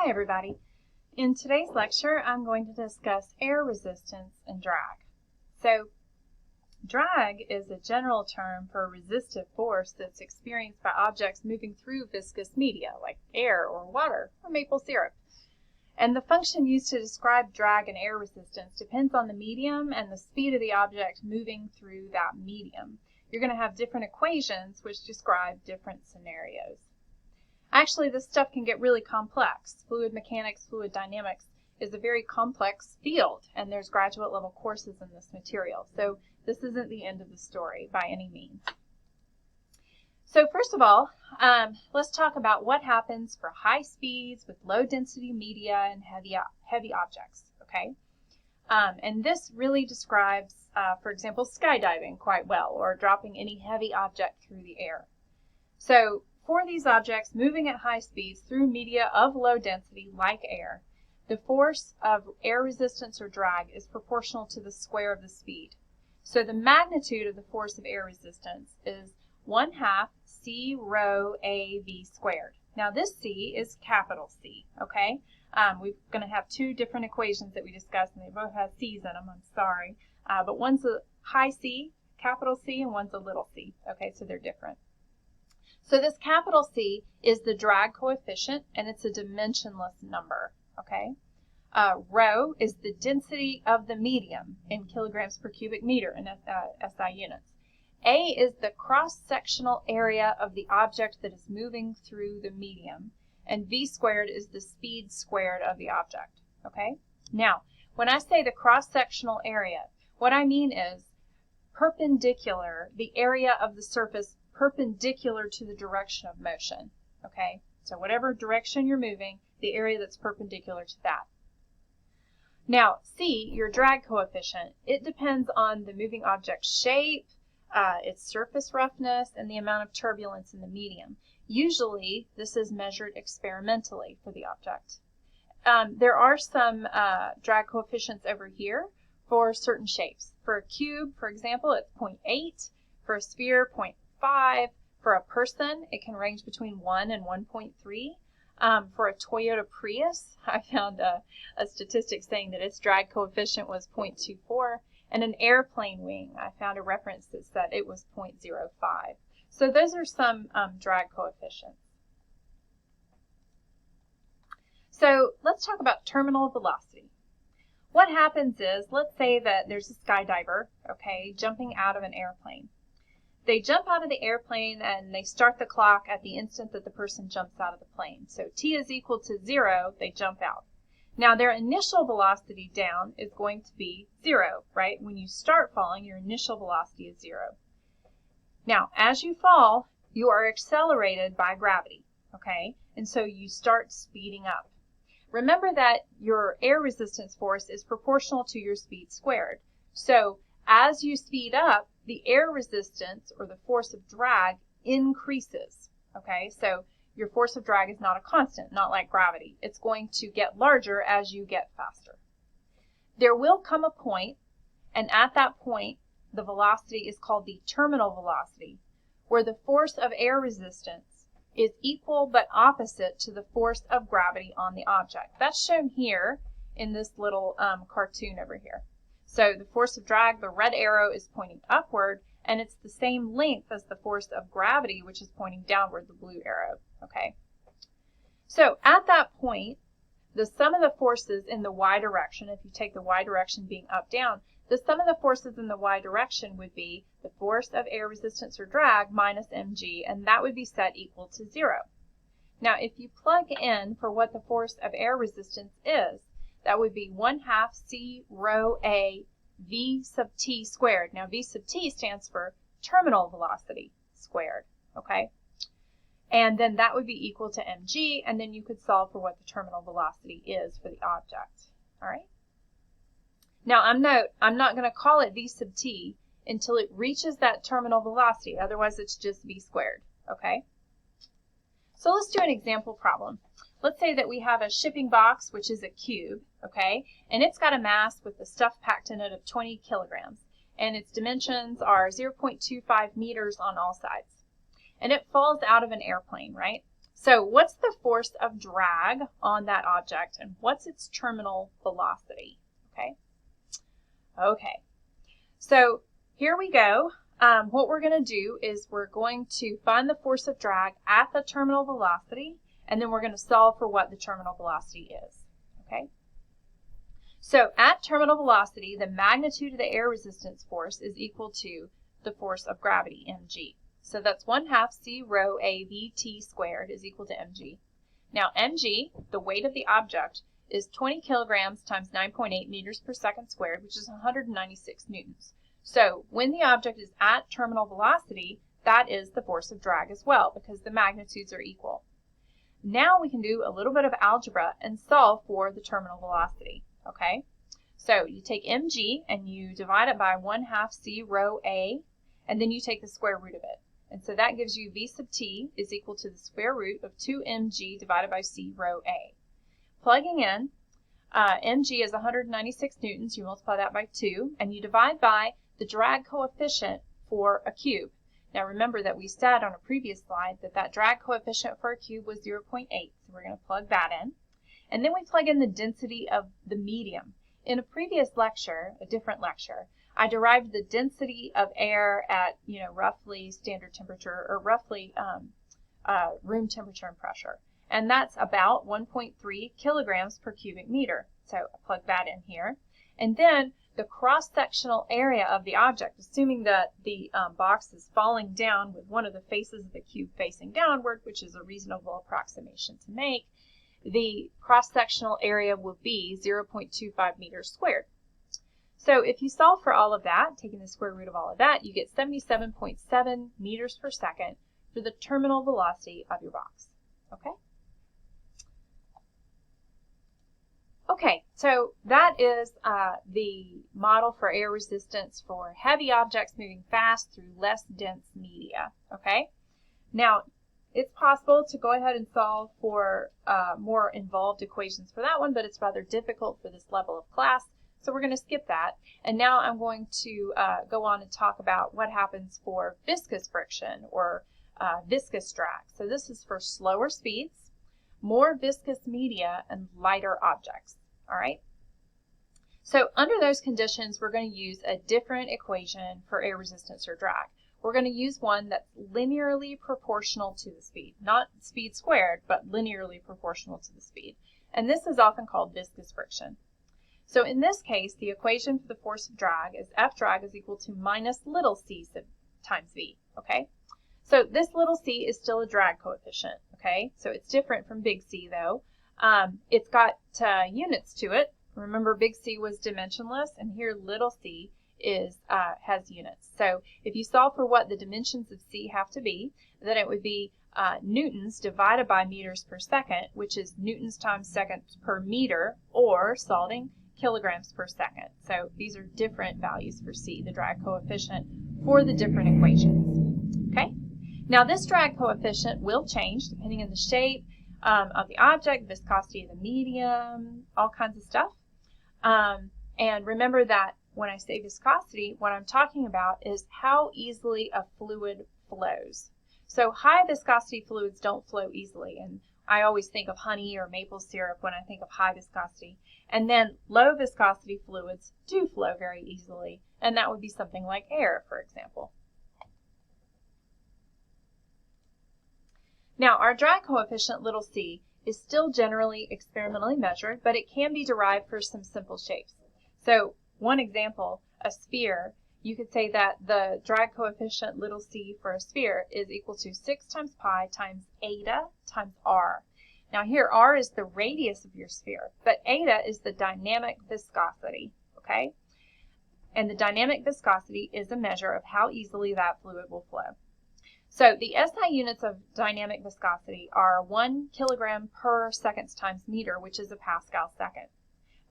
Hi everybody. In today's lecture, I'm going to discuss air resistance and drag. So, drag is a general term for a resistive force that's experienced by objects moving through viscous media, like air or water or maple syrup. And the function used to describe drag and air resistance depends on the medium and the speed of the object moving through that medium. You're going to have different equations which describe different scenarios. Actually, this stuff can get really complex. Fluid mechanics, fluid dynamics is a very complex field, and there's graduate level courses in this material. So this isn't the end of the story by any means. So first of all, let's talk about what happens for high speeds with low density media and heavy objects, okay? And this really describes, for example, skydiving quite well, or dropping any heavy object through the air. So for these objects moving at high speeds through media of low density, like air, the force of air resistance or drag is proportional to the square of the speed. So the magnitude of the force of air resistance is 1/2 c rho a v squared. Now this c is capital C, okay? We're going to have two different equations that we discussed, and they both have c's in them, I'm sorry. But one's a high C, capital C, and one's a little c, okay? So they're different. So this capital C is the drag coefficient, and it's a dimensionless number, okay? Rho is the density of the medium in kilograms per cubic meter in SI units. A is the cross-sectional area of the object that is moving through the medium, and V squared is the speed squared of the object, okay? Now, when I say the cross-sectional area, what I mean is perpendicular, the area of the surface perpendicular to the direction of motion, okay? So whatever direction you're moving, the area that's perpendicular to that. Now, C, your drag coefficient, it depends on the moving object's shape, its surface roughness, and the amount of turbulence in the medium. Usually, this is measured experimentally for the object. There are some drag coefficients over here for certain shapes. For a cube, for example, it's 0.8. For a sphere, 0.5. For a person, it can range between 1 and 1.3. For a Toyota Prius, I found a statistic saying that its drag coefficient was 0.24. And an airplane wing, I found a reference that said it was 0.05. So those are some drag coefficients. So let's talk about terminal velocity. What happens is, let's say that there's a skydiver, okay, jumping out of an airplane. They jump out of the airplane and they start the clock at the instant that the person jumps out of the plane. So t is equal to 0, they jump out. Now their initial velocity down is going to be 0, right? When you start falling, your initial velocity is 0. Now, as you fall, you are accelerated by gravity, okay? And so you start speeding up. Remember that your air resistance force is proportional to your speed squared. So as you speed up, the air resistance, or the force of drag, increases, okay? So your force of drag is not a constant, not like gravity. It's going to get larger as you get faster. There will come a point, and at that point, the velocity is called the terminal velocity, where the force of air resistance is equal but opposite to the force of gravity on the object. That's shown here in this little cartoon over here. So the force of drag, the red arrow, is pointing upward, and it's the same length as the force of gravity, which is pointing downward, the blue arrow, okay? So at that point, the sum of the forces in the y direction, if you take the y direction being up, down, the sum of the forces in the y direction would be the force of air resistance or drag minus mg, and that would be set equal to 0. Now, if you plug in for what the force of air resistance is, that would be 1/2 c rho a v sub t squared. Now, v sub t stands for terminal velocity squared, okay? And then that would be equal to mg, and then you could solve for what the terminal velocity is for the object, all right? Now, I'm not going to call it v sub t until it reaches that terminal velocity. Otherwise, it's just v squared, okay? So let's do an example problem. Let's say that we have a shipping box, which is a cube, okay? And it's got a mass with the stuff packed in it of 20 kilograms. And its dimensions are 0.25 meters on all sides. And it falls out of an airplane, right? So what's the force of drag on that object, and what's its terminal velocity? Okay, so here we go. What we're going to do is we're going to find the force of drag at the terminal velocity, and then we're going to solve for what the terminal velocity is. Okay. So at terminal velocity, the magnitude of the air resistance force is equal to the force of gravity, mg. So that's 1/2 c rho a v t squared is equal to mg. Now mg, the weight of the object, is 20 kilograms times 9.8 meters per second squared, which is 196 newtons. So when the object is at terminal velocity, that is the force of drag as well, because the magnitudes are equal. Now we can do a little bit of algebra and solve for the terminal velocity. Okay, so you take mg and you divide it by 1/2 c rho a, and then you take the square root of it. And so that gives you v sub t is equal to the square root of 2 mg divided by c rho a. Plugging in, mg is 196 newtons, you multiply that by 2, and you divide by the drag coefficient for a cube. Now remember that we said on a previous slide that that drag coefficient for a cube was 0.8, so we're going to plug that in. And then we plug in the density of the medium. In a previous lecture, a different lecture, I derived the density of air at, roughly standard temperature, or roughly room temperature and pressure. And that's about 1.3 kilograms per cubic meter. So I plug that in here. And then the cross-sectional area of the object, assuming that the box is falling down with one of the faces of the cube facing downward, which is a reasonable approximation to make, the cross-sectional area will be 0.25 meters squared. So if you solve for all of that, taking the square root of all of that, you get 77.7 meters per second for the terminal velocity of your box. Okay? Okay, so that is the model for air resistance for heavy objects moving fast through less dense media. Okay? Now, it's possible to go ahead and solve for more involved equations for that one, but it's rather difficult for this level of class, so we're going to skip that. And now I'm going to go on and talk about what happens for viscous friction or viscous drag. So this is for slower speeds, more viscous media, and lighter objects. All right? So under those conditions, we're going to use a different equation for air resistance or drag. We're going to use one that's linearly proportional to the speed. Not speed squared, but linearly proportional to the speed. And this is often called viscous friction. So in this case, the equation for the force of drag is F drag is equal to minus little c times V. Okay? So this little c is still a drag coefficient. Okay? So it's different from big C, though. It's got units to it. Remember, big C was dimensionless, and here little c has units. So if you solve for what the dimensions of c have to be, then it would be newtons divided by meters per second, which is newtons times seconds per meter, or solving kilograms per second. So these are different values for c, the drag coefficient, for the different equations. Okay? Now this drag coefficient will change depending on the shape of the object, viscosity of the medium, all kinds of stuff. And remember that when I say viscosity, what I'm talking about is how easily a fluid flows. So high viscosity fluids don't flow easily, and I always think of honey or maple syrup when I think of high viscosity. And then low viscosity fluids do flow very easily, and that would be something like air, for example. Now, our drag coefficient, little c, is still generally experimentally measured, but it can be derived for some simple shapes. So, one example, a sphere, you could say that the drag coefficient, little c, for a sphere is equal to 6 times pi times eta times r. Now here, r is the radius of your sphere, but eta is the dynamic viscosity, okay? And the dynamic viscosity is a measure of how easily that fluid will flow. So the SI units of dynamic viscosity are 1 kilogram per seconds times meter, which is a Pascal second.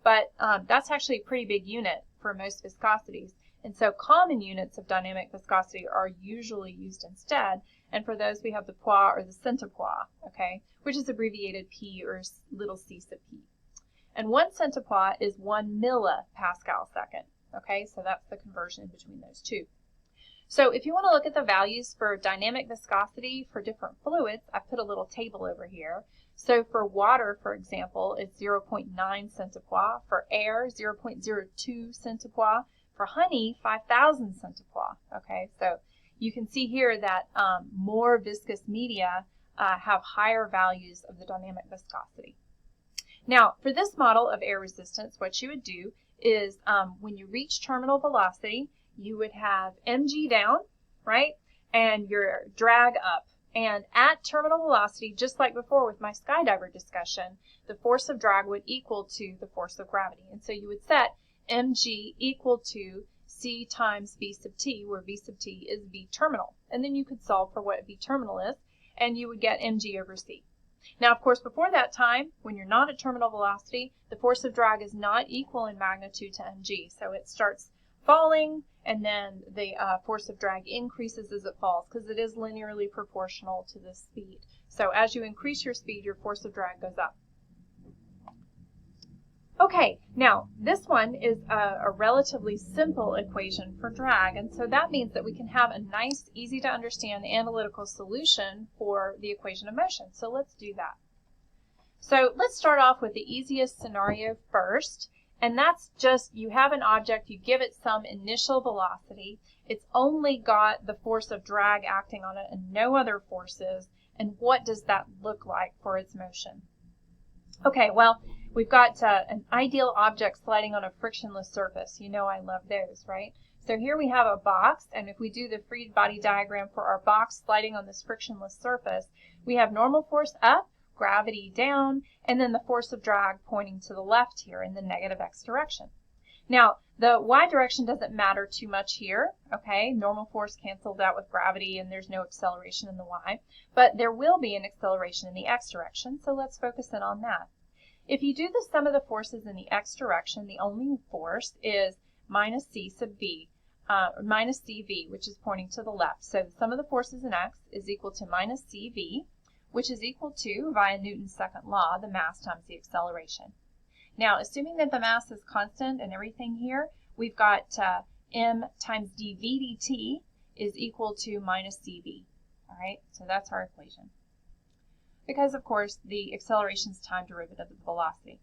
But that's actually a pretty big unit for most viscosities. And so common units of dynamic viscosity are usually used instead. And for those, we have the poids or the centipoise, okay, which is abbreviated P or little c sub P. And 1 centipoise is 1 millipascal second, okay, so that's the conversion between those two. So if you want to look at the values for dynamic viscosity for different fluids, I put a little table over here. So for water, for example, it's 0.9 centipoise. For air, 0.02 centipoise. For honey, 5,000 centipoise. Okay, so you can see here that more viscous media have higher values of the dynamic viscosity. Now, for this model of air resistance, what you would do is when you reach terminal velocity, you would have mg down, right, and your drag up. And at terminal velocity, just like before with my skydiver discussion, the force of drag would equal to the force of gravity. And so you would set mg equal to c times v sub t, where v sub t is v terminal. And then you could solve for what v terminal is, and you would get mg over c. Now, of course, before that time, when you're not at terminal velocity, the force of drag is not equal in magnitude to mg. So it starts falling, and then the force of drag increases as it falls, because it is linearly proportional to the speed. So as you increase your speed, your force of drag goes up. Okay, now this one is a relatively simple equation for drag, and so that means that we can have a nice, easy to understand analytical solution for the equation of motion. So let's do that. So let's start off with the easiest scenario first, and that's just you have an object, you give it some initial velocity, it's only got the force of drag acting on it and no other forces, and what does that look like for its motion? Okay, well, we've got an ideal object sliding on a frictionless surface. You know I love those, right? So here we have a box, and if we do the free body diagram for our box sliding on this frictionless surface, we have normal force up, gravity down, and then the force of drag pointing to the left here in the negative x direction. Now, the y direction doesn't matter too much here, okay? Normal force cancels out with gravity, and there's no acceleration in the y, but there will be an acceleration in the x direction, so let's focus in on that. If you do the sum of the forces in the x direction, the only force is minus c sub v, minus cv, which is pointing to the left. So the sum of the forces in x is equal to minus cv, which is equal to, via Newton's second law, the mass times the acceleration. Now, assuming that the mass is constant and everything here, we've got m times dv dt is equal to minus cv. All right, so that's our equation. Because, of course, the acceleration is time derivative of the velocity.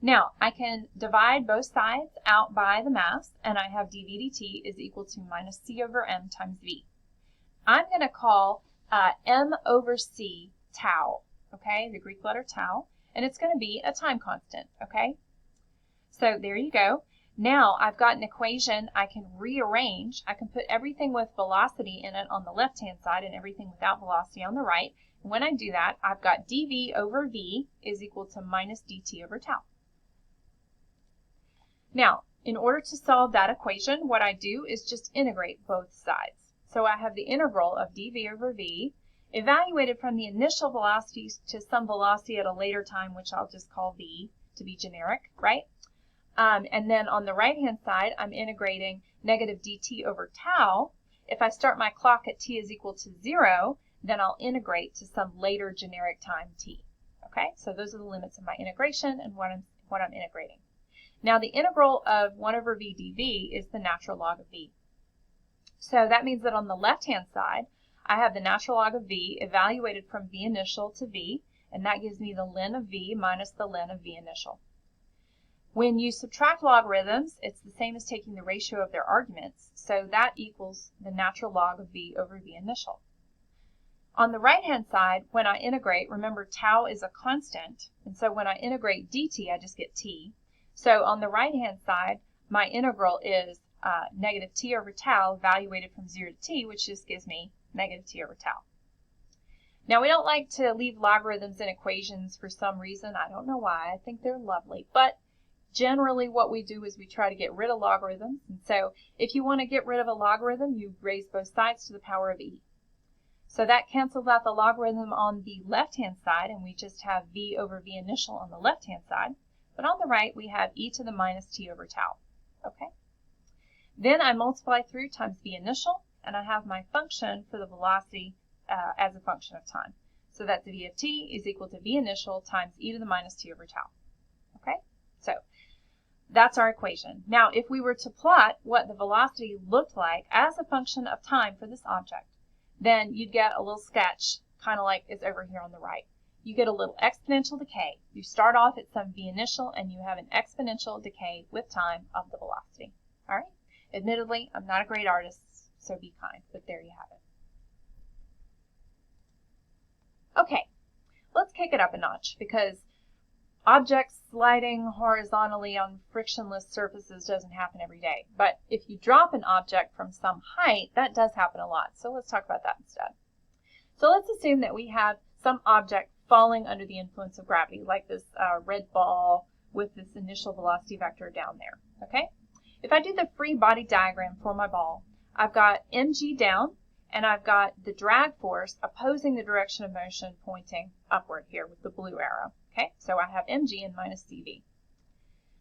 Now, I can divide both sides out by the mass, and I have dv dt is equal to minus c over m times v. I'm going to call m over c tau, okay, the Greek letter tau, and it's going to be a time constant, okay? So there you go. Now I've got an equation I can rearrange. I can put everything with velocity in it on the left-hand side and everything without velocity on the right. And when I do that, I've got dv over v is equal to minus dt over tau. Now, in order to solve that equation, what I do is just integrate both sides. So I have the integral of dv over v evaluated from the initial velocity to some velocity at a later time, which I'll just call v to be generic, right? And then on the right-hand side, I'm integrating negative dt over tau. If I start my clock at t is equal to 0, then I'll integrate to some later generic time t. Okay, so those are the limits of my integration and what I'm integrating. Now the integral of 1 over v dv is the natural log of v. So that means that on the left-hand side, I have the natural log of v evaluated from v initial to v, and that gives me the ln of v minus the ln of v initial. When you subtract logarithms, it's the same as taking the ratio of their arguments, so that equals the natural log of v over v initial. On the right-hand side, when I integrate, remember tau is a constant, and so when I integrate dt, I just get t. So on the right-hand side, my integral is negative t over tau evaluated from 0 to t, which just gives me negative t over tau. Now, we don't like to leave logarithms in equations for some reason. I don't know why. I think they're lovely, but generally what we do is we try to get rid of logarithms. And so if you want to get rid of a logarithm, you raise both sides to the power of e. So that cancels out the logarithm on the left-hand side, and we just have v over v initial on the left-hand side. But on the right, we have e to the minus t over tau. Okay? Then I multiply through times v initial, and I have my function for the velocity as a function of time. So that's v of t is equal to v initial times e to the minus t over tau. Okay? So that's our equation. Now, if we were to plot what the velocity looked like as a function of time for this object, then you'd get a little sketch, kind of like it's over here on the right. You get a little exponential decay. You start off at some v initial, and you have an exponential decay with time of the velocity. All right? Admittedly, I'm not a great artist, so be kind, but there you have it. Okay, let's kick it up a notch, because objects sliding horizontally on frictionless surfaces doesn't happen every day. But if you drop an object from some height, that does happen a lot. So let's talk about that instead. So let's assume that we have some object falling under the influence of gravity, like this red ball with this initial velocity vector down there. Okay? If I do the free body diagram for my ball, I've got mg down, and I've got the drag force opposing the direction of motion pointing upward here with the blue arrow. Okay, so I have mg and minus cv.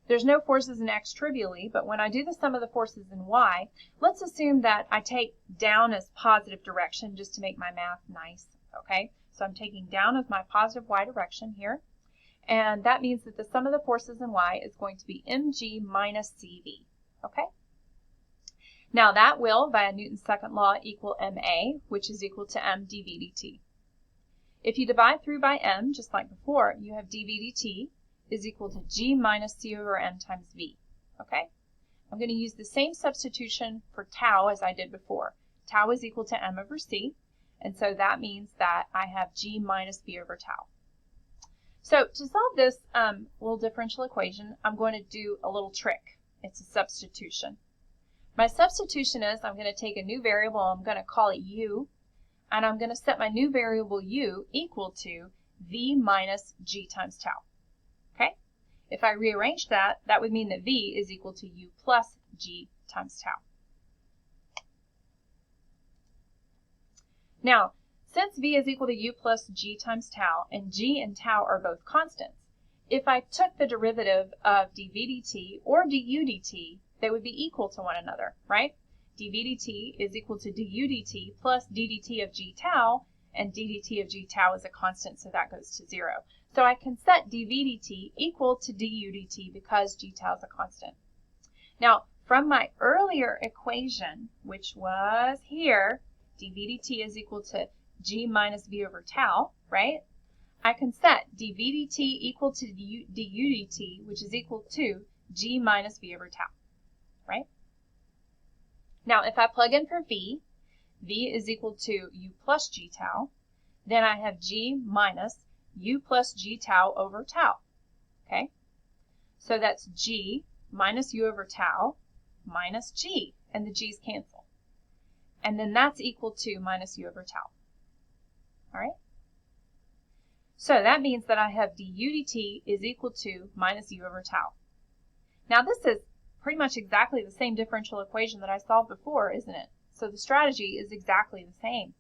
There's no forces in x trivially, but when I do the sum of the forces in y, let's assume that I take down as positive direction just to make my math nice. Okay, so I'm taking down as my positive y direction here, and that means that the sum of the forces in y is going to be mg minus cv. Okay? Now that will, via Newton's second law, equal ma, which is equal to m dv dt. If you divide through by m, just like before, you have dv dt is equal to g minus c over m times v. Okay? I'm going to use the same substitution for tau as I did before. Tau is equal to m over c, and so that means that I have g minus v over tau. So to solve this little differential equation, I'm going to do a little trick. It's a substitution. My substitution is I'm going to take a new variable, I'm going to call it u, and I'm going to set my new variable u equal to v minus g times tau. Okay? If I rearrange that, that would mean that v is equal to u plus g times tau. Now, since v is equal to u plus g times tau, and g and tau are both constants, if I took the derivative of dv dt or du dt, they would be equal to one another, right? dv dt is equal to du dt plus ddt of g tau, and ddt of g tau is a constant, so that goes to 0. So I can set dv dt equal to du dt because g tau is a constant. Now, from my earlier equation, which was here, dv dt is equal to g minus v over tau, right? I can set dv dt equal to du dt, which is equal to g minus v over tau, right? Now, if I plug in for v is equal to u plus g tau, then I have g minus u plus g tau over tau, okay? So that's g minus u over tau minus g, and the g's cancel. And then that's equal to minus u over tau, all right? So that means that I have du dt is equal to minus u over tau. Now this is pretty much exactly the same differential equation that I solved before, isn't it? So the strategy is exactly the same.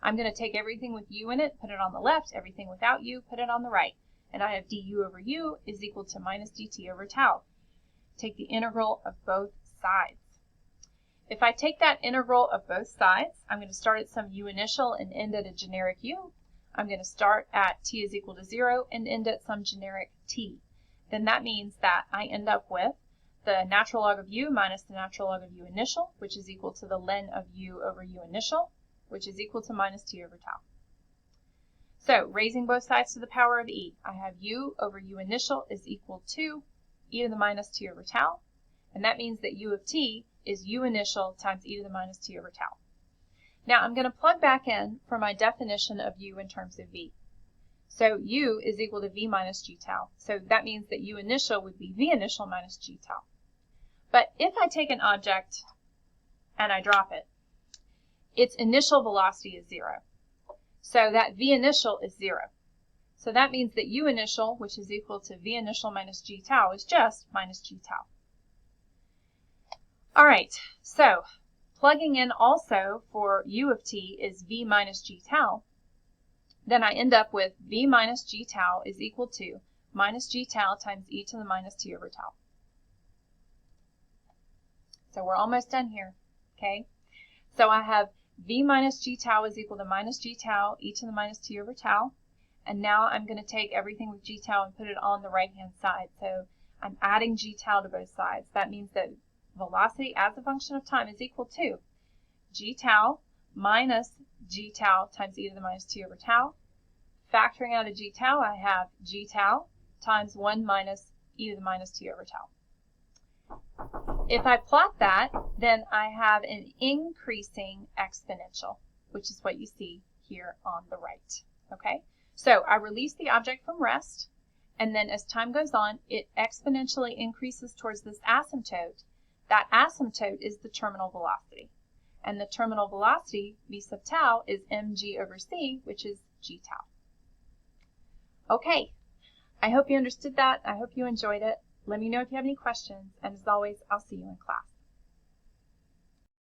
I'm going to take everything with u in it, put it on the left, everything without u, put it on the right. And I have du over u is equal to minus dt over tau. Take the integral of both sides. If I take that integral of both sides, I'm going to start at some u initial and end at a generic u. I'm going to start at t is equal to 0 and end at some generic t. Then that means that I end up with the natural log of u minus the natural log of u initial, which is equal to the len of u over u initial, which is equal to minus t over tau. So, raising both sides to the power of e, I have u over u initial is equal to e to the minus t over tau, and that means that u of t is u initial times e to the minus t over tau. Now, I'm going to plug back in for my definition of u in terms of v. So, u is equal to v minus g tau. So, that means that u initial would be v initial minus g tau. But if I take an object and I drop it, its initial velocity is 0. So, that v initial is 0. So, that means that u initial, which is equal to v initial minus g tau, is just minus g tau. All right, so plugging in also for u of t is v minus g tau, then I end up with v minus g tau is equal to minus g tau times e to the minus t over tau. So we're almost done here, okay? So I have v minus g tau is equal to minus g tau e to the minus t over tau, and now I'm going to take everything with g tau and put it on the right-hand side. So I'm adding g tau to both sides. That means that velocity as a function of time is equal to g tau minus g tau times e to the minus t over tau. Factoring out a g tau, I have g tau times 1 minus e to the minus t over tau. If I plot that, then I have an increasing exponential, which is what you see here on the right. Okay, so I release the object from rest, and then as time goes on, it exponentially increases towards this asymptote. That asymptote is the terminal velocity. And the terminal velocity, v sub tau, is mg over c, which is g tau. Okay, I hope you understood that. I hope you enjoyed it. Let me know if you have any questions, and as always, I'll see you in class.